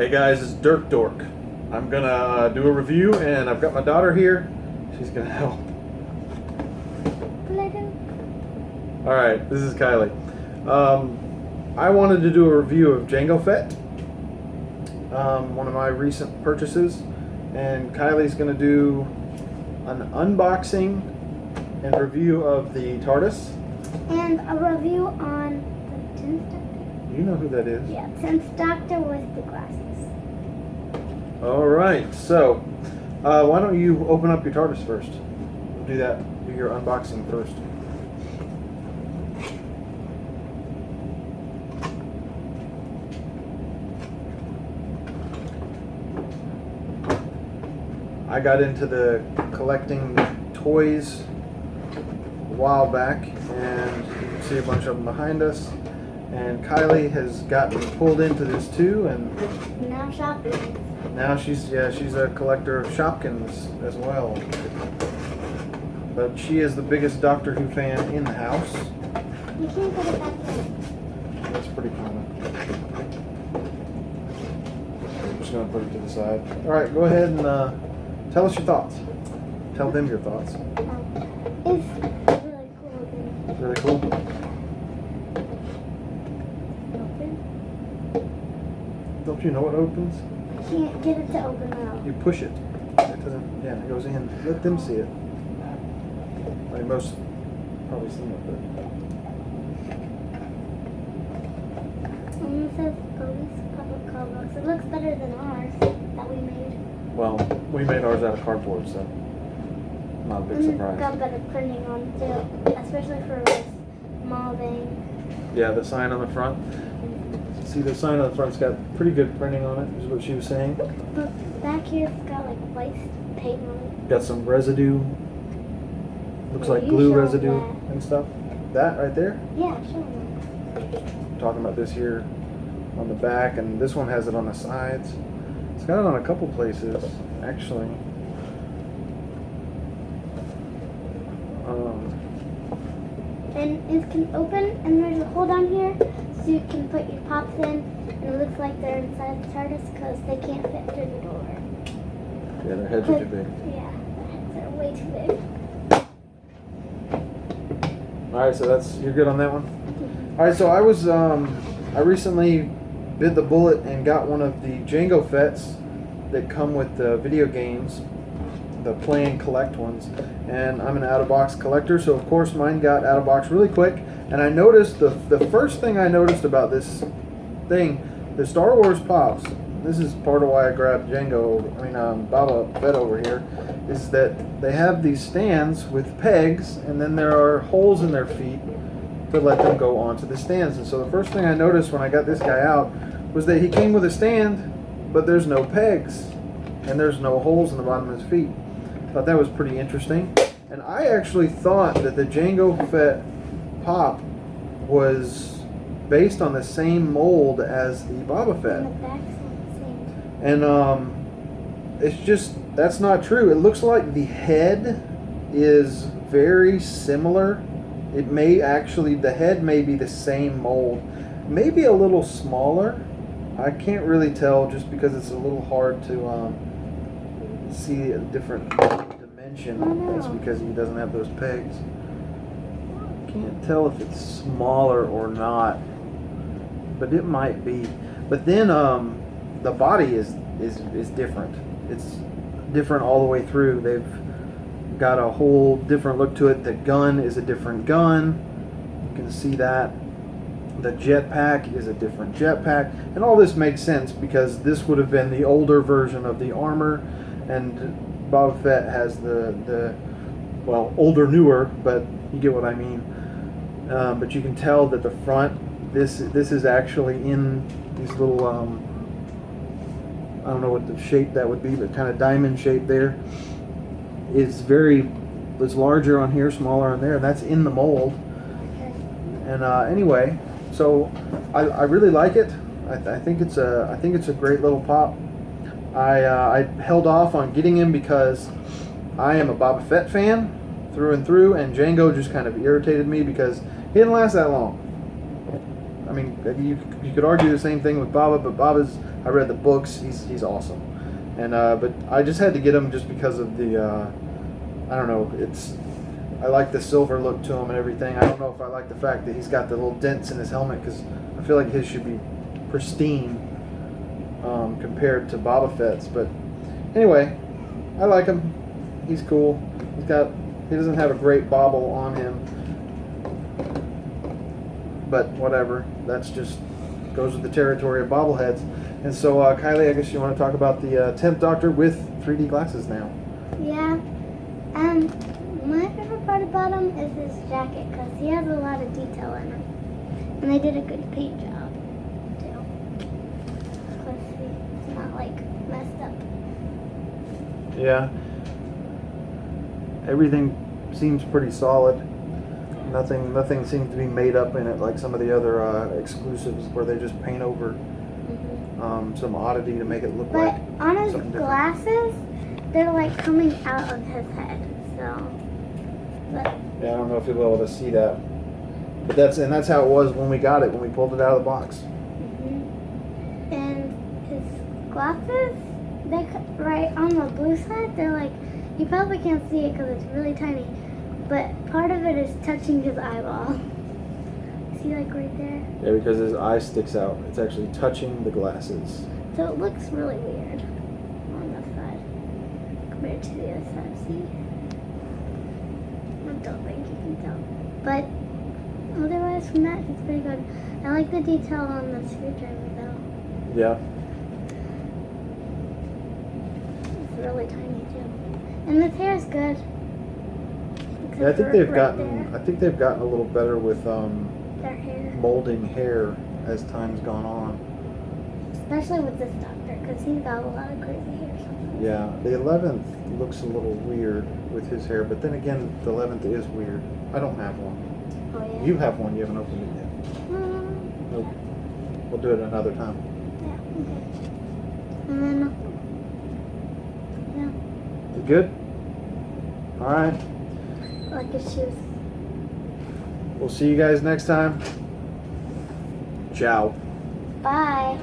Hey guys, it's Dirk Dork. I'm gonna do a review and I've got my daughter here. She's gonna help. Alright, this is Kylie. I wanted to do a review of Jango Fett, one of my recent purchases, and Kylie's gonna do an unboxing and review of the TARDIS. And a review on the 10th Doctor. You know who that is? Yeah, 10th Doctor with the glasses. Alright, so why don't you open up your TARDIS first? We'll do that. Do your unboxing first. I got into the collecting toys a while back, and you can see a bunch of them behind us. And Kylie has gotten pulled into this too, and Now shopping. now she's a collector of Shopkins as well. But she is the biggest Doctor Who fan in the house. You can't put it back in. That's pretty common. I'm just gonna put it to the side. All right, go ahead and tell us your thoughts. Tell them your thoughts. It's really cool looking. Really cool. Open. Don't you know it opens? I can't get it to open out. You push it. Yeah, it goes in. Let them see it. I mean, most probably seen it, but It says Otis Public Call Books. It looks better than ours that we made. well, we made ours out of cardboard, so not a big And it's surprise. got better printing on it too, especially for this molding. Yeah, the sign on the front. See, the sign on the front's got pretty good printing on it, is what she was saying. But back here it's got like white paint on it. Got some residue. Looks Yeah, like you glue showed residue that. and stuff. That right there. Yeah, sure. Talking about this here on the back, and this one has it on the sides. It's got it on a couple places, actually. And it can open, and there's a hole down here, so you can put your pops in, and it looks like they're inside the TARDIS because they can't fit through the door. Yeah, their heads are too big. Yeah, their heads are way too big. Alright, so you're good on that one? Alright, so I recently bit the bullet and got one of the Jango Fetts that come with the video games, the play and collect ones, and I'm an out-of-box collector, so of course mine got out-of-box really quick. And I noticed the first thing I noticed about this thing, the Star Wars Pops, this is part of why I grabbed Baba Fett over here, is that they have these stands with pegs, and then there are holes in their feet to let them go onto the stands. And so the first thing I noticed when I got this guy out was that he came with a stand, but there's no pegs, and there's no holes in the bottom of his feet. Thought that was pretty interesting. And I actually thought that the Jango Fett Pop was based on the same mold as the Boba Fett. And the back's not the same. And it's just, that's not true. It looks like the head is very similar. It may actually, the head may be the same mold. Maybe a little smaller. I can't really tell just because it's a little hard to see a different dimension. That's because he doesn't have those pegs. Can't tell if it's smaller or not, but it might be. But then the body is different. It's different all the way through. They've got a whole different look to it. The gun is a different gun. You can see that. The jetpack is a different jetpack, and all this makes sense because this would have been the older version of the armor, and Boba Fett has the older, newer, but you get what I mean. But you can tell that the front, this is actually in these little, I don't know what the shape that would be, but kind of diamond shape there. It's larger on here, smaller on there, and that's in the mold. And anyway, so I really like it. I think it's a great little pop. I held off on getting him because I am a Boba Fett fan through and through, and Jango just kind of irritated me because he didn't last that long. I mean, you could argue the same thing with Baba, but Baba's, I read the books, he's awesome. And but I just had to get him just because of the I don't know, I like the silver look to him and everything. I don't know if I like the fact that he's got the little dents in his helmet, because I feel like his should be pristine compared to Boba Fett's. But anyway, I like him. He's cool. He doesn't have a great bobble on him, but whatever. That's just goes with the territory of bobbleheads. And so, Kylie, I guess you want to talk about the 10th Doctor with 3D glasses now. Yeah. My favorite part about him is his jacket, because he has a lot of detail in him. And they did a good paint job, too. Because he's not, like, messed up. Yeah. Everything seems pretty solid. Nothing seems to be made up in it like some of the other exclusives where they just paint over some oddity to make it look like on his something different. glasses, they're like coming out of his head. So, but Yeah, I don't know if you'll be able to see that, but that's how it was when we got it, when we pulled it out of the box. and his glasses, they right on the blue side, they're like, you probably can't see it because it's really tiny, but part of it is touching his eyeball. See, like right there. Yeah, because his eye sticks out. It's actually touching the glasses. So it looks really weird on that side compared to the other side. See? I don't think you can tell. But otherwise from that, it's pretty good. I like the detail on the screwdriver though. Yeah. It's really tiny too. And his hair is good. Yeah, I think they've right gotten a little better with their hair. molding hair as time's gone on. Especially with this doctor, because he's got a lot of crazy hair sometimes. Yeah, the 11th looks a little weird with his hair, but then again, the 11th is weird. I don't have one. Oh yeah. You have one. You haven't opened it yet. Nope. We'll do it another time. Yeah. Okay. And then You good? All right. like his shoes. We'll see you guys next time. Ciao. Bye.